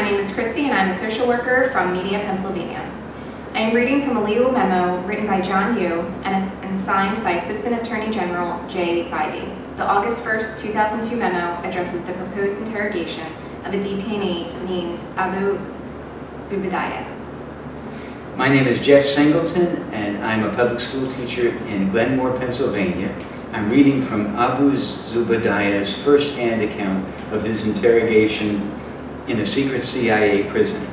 name is Kristy and I'm a social worker from Media, Pennsylvania. I am reading from a legal memo written by John Yu and signed by Assistant Attorney General Jay Bybee. The August 1st, 2002 memo addresses the proposed interrogation of a detainee named Abu Zubaydah. My name is Jeff Singleton and I'm a public school teacher in Glenmore, Pennsylvania. I'm reading from Abu Zubaydah's first-hand account of his interrogation in a secret CIA prison.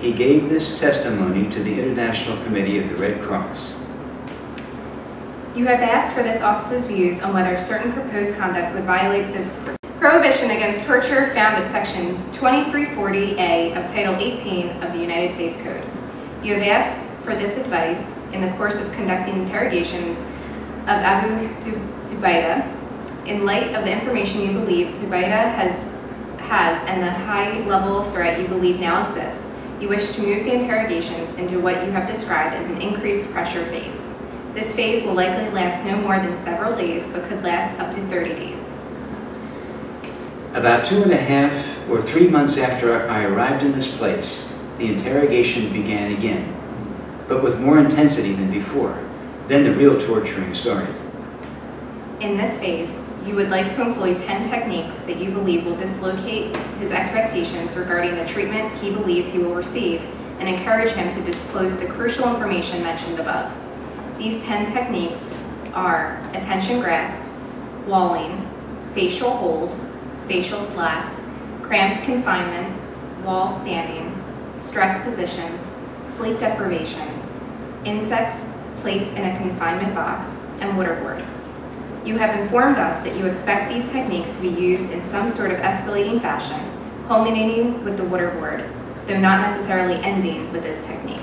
He gave this testimony to the International Committee of the Red Cross. You have asked for this office's views on whether certain proposed conduct would violate the prohibition against torture found at Section 2340A of Title 18 of the United States Code. You have asked for this advice in the course of conducting interrogations of Abu Zubaydah. In light of the information you believe Zubaydah has and the high level of threat you believe now exists, you wish to move the interrogations into what you have described as an increased pressure phase. This phase will likely last no more than several days, but could last up to 30 days. About 2.5 or 3 months after I arrived in this place, the interrogation began again, but with more intensity than before. Then the real torturing started. In this phase, you would like to employ 10 techniques that you believe will dislocate his expectations regarding the treatment he believes he will receive and encourage him to disclose the crucial information mentioned above. These 10 techniques are attention grasp, walling, facial hold, facial slap, cramped confinement, wall standing, stress positions, sleep deprivation, insects placed in a confinement box, and waterboard. You have informed us that you expect these techniques to be used in some sort of escalating fashion, culminating with the waterboard, though not necessarily ending with this technique.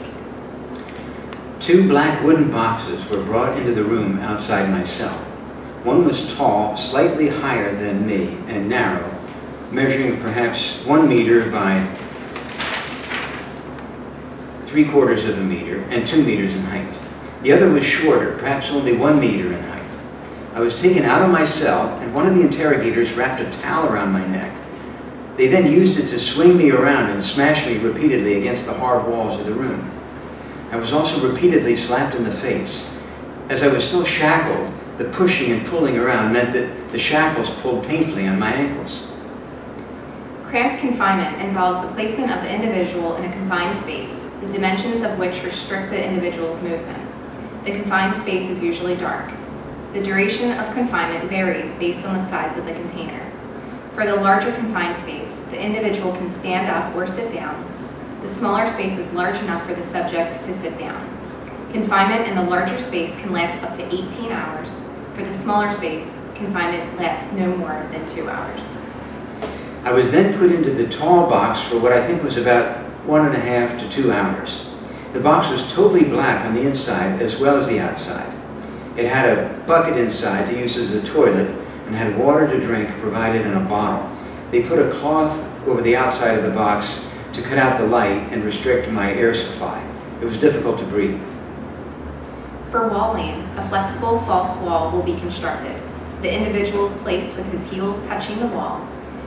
2 black wooden boxes were brought into the room outside my cell. One was tall, slightly higher than me, and narrow, measuring perhaps 1 meter by 3/4 of a meter and 2 meters in height. The other was shorter, perhaps only 1 meter in height. I was taken out of my cell, and one of the interrogators wrapped a towel around my neck. They then used it to swing me around and smash me repeatedly against the hard walls of the room. I was also repeatedly slapped in the face. As I was still shackled, the pushing and pulling around meant that the shackles pulled painfully on my ankles. Cramped confinement involves the placement of the individual in a confined space, the dimensions of which restrict the individual's movement. The confined space is usually dark. The duration of confinement varies based on the size of the container. For the larger confined space, the individual can stand up or sit down. The smaller space is large enough for the subject to sit down. Confinement in the larger space can last up to 18 hours. For the smaller space, confinement lasts no more than 2 hours. I was then put into the tall box for what I think was about 1.5 to 2 hours. The box was totally black on the inside as well as the outside. It had a bucket inside to use as a toilet and had water to drink provided in a bottle. They put a cloth over the outside of the box to cut out the light and restrict my air supply. It was difficult to breathe. For walling, a flexible false wall will be constructed. The individual is placed with his heels touching the wall.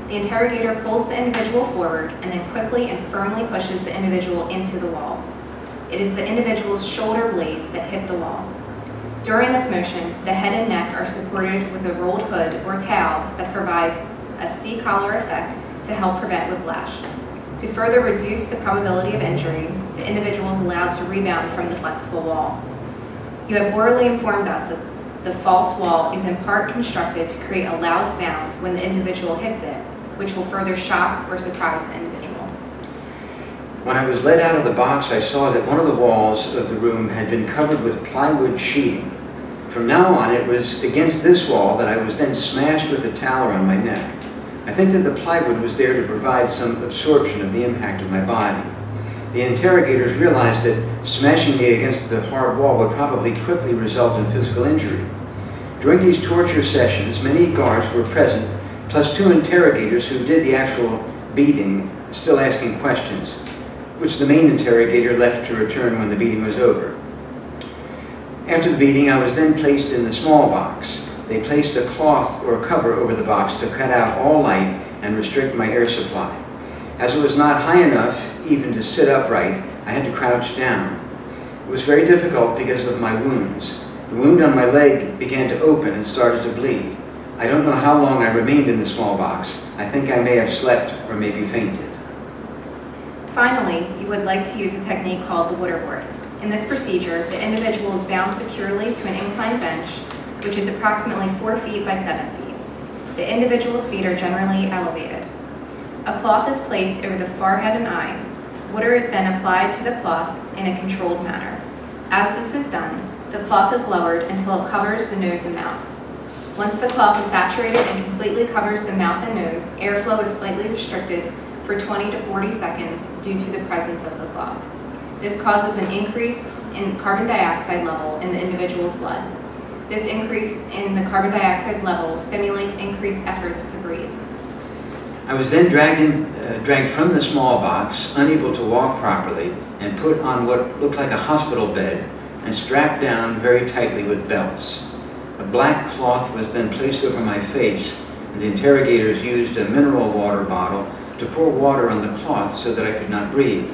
The interrogator pulls the individual forward and then quickly and firmly pushes the individual into the wall. It is the individual's shoulder blades that hit the wall. During this motion, the head and neck are supported with a rolled hood or towel that provides a C-collar effect to help prevent whiplash. To further reduce the probability of injury, the individual is allowed to rebound from the flexible wall. You have orally informed us that the false wall is in part constructed to create a loud sound when the individual hits it, which will further shock or surprise the individual. When I was led out of the box, I saw that one of the walls of the room had been covered with plywood sheeting. From now on, it was against this wall that I was then smashed with a towel around my neck. I think that the plywood was there to provide some absorption of the impact of my body. The interrogators realized that smashing me against the hard wall would probably quickly result in physical injury. During these torture sessions, many guards were present, plus 2 interrogators who did the actual beating, still asking questions, which the main interrogator left to return when the beating was over. After the beating, I was then placed in the small box. They placed a cloth or cover over the box to cut out all light and restrict my air supply. As it was not high enough even to sit upright, I had to crouch down. It was very difficult because of my wounds. The wound on my leg began to open and started to bleed. I don't know how long I remained in the small box. I think I may have slept or maybe fainted. Finally, you would like to use a technique called the waterboard. In this procedure, the individual is bound securely to an inclined bench, which is approximately 4 feet by 7 feet. The individual's feet are generally elevated. A cloth is placed over the forehead and eyes. Water is then applied to the cloth in a controlled manner. As this is done, the cloth is lowered until it covers the nose and mouth. Once the cloth is saturated and completely covers the mouth and nose, airflow is slightly restricted for 20 to 40 seconds due to the presence of the cloth. This causes an increase in carbon dioxide level in the individual's blood. This increase in the carbon dioxide level stimulates increased efforts to breathe. I was then dragged from the small box, unable to walk properly, and put on what looked like a hospital bed and strapped down very tightly with belts. A black cloth was then placed over my face, and the interrogators used a mineral water bottle to pour water on the cloth so that I could not breathe.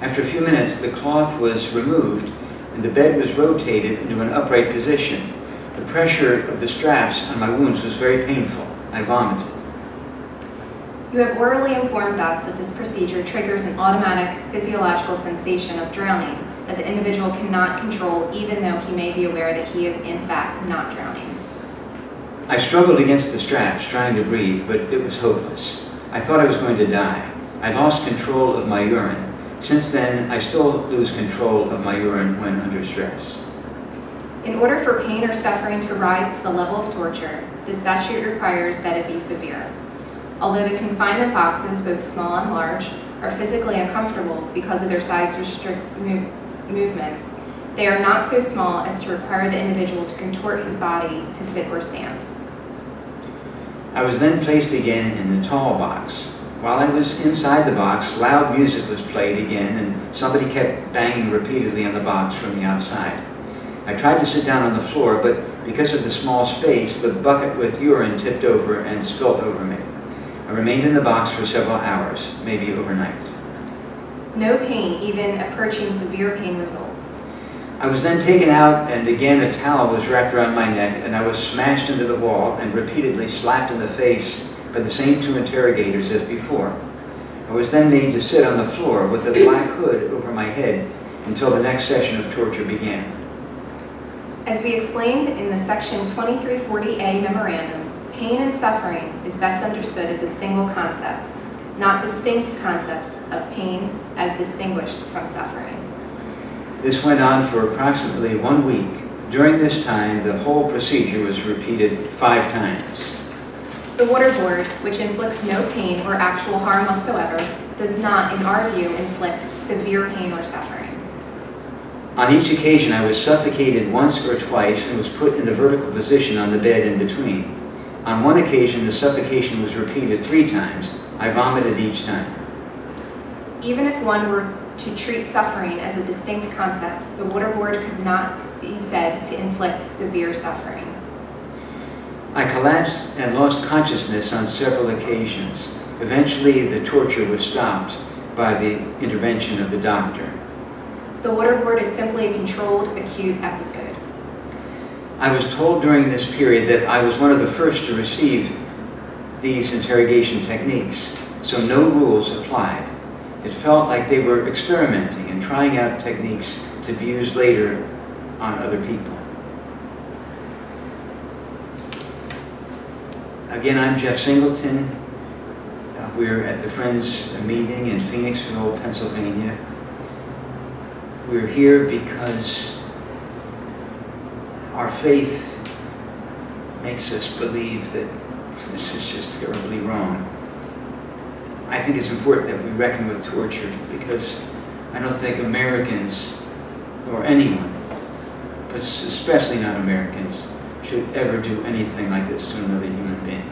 After a few minutes, the cloth was removed and the bed was rotated into an upright position. The pressure of the straps on my wounds was very painful. I vomited. You have orally informed us that this procedure triggers an automatic physiological sensation of drowning that the individual cannot control, even though he may be aware that he is in fact not drowning. I struggled against the straps, trying to breathe, but it was hopeless. I thought I was going to die. I lost control of my urine. Since then, I still lose control of my urine when under stress. In order for pain or suffering to rise to the level of torture, the statute requires that it be severe. Although the confinement boxes, both small and large, are physically uncomfortable because of their size restricts movement, they are not so small as to require the individual to contort his body to sit or stand. I was then placed again in the tall box. While I was inside the box, loud music was played again, and somebody kept banging repeatedly on the box from the outside. I tried to sit down on the floor, but because of the small space, the bucket with urine tipped over and spilt over me. I remained in the box for several hours, maybe overnight. No pain, even approaching severe pain, results. I was then taken out, and again a towel was wrapped around my neck, and I was smashed into the wall and repeatedly slapped in the face by the same 2 interrogators as before. I was then made to sit on the floor with a black hood over my head until the next session of torture began. As we explained in the Section 2340A memorandum, pain and suffering is best understood as a single concept, not distinct concepts of pain as distinguished from suffering. This went on for approximately 1 week. During this time, the whole procedure was repeated 5 times. The waterboard, which inflicts no pain or actual harm whatsoever, does not, in our view, inflict severe pain or suffering. On each occasion, I was suffocated once or twice and was put in the vertical position on the bed in between. On one occasion, the suffocation was repeated 3 times. I vomited each time. Even if one were to treat suffering as a distinct concept, the waterboard could not be said to inflict severe suffering. I collapsed and lost consciousness on several occasions. Eventually, the torture was stopped by the intervention of the doctor. The waterboard is simply a controlled, acute episode. I was told during this period that I was one of the first to receive these interrogation techniques, so no rules applied. It felt like they were experimenting and trying out techniques to be used later on other people. Again, I'm Jeff Singleton. We're at the Friends meeting in Phoenixville, Pennsylvania. We're here because our faith makes us believe that this is just terribly wrong. I think it's important that we reckon with torture because I don't think Americans, or anyone, but especially not Americans, should ever do anything like this to another human being.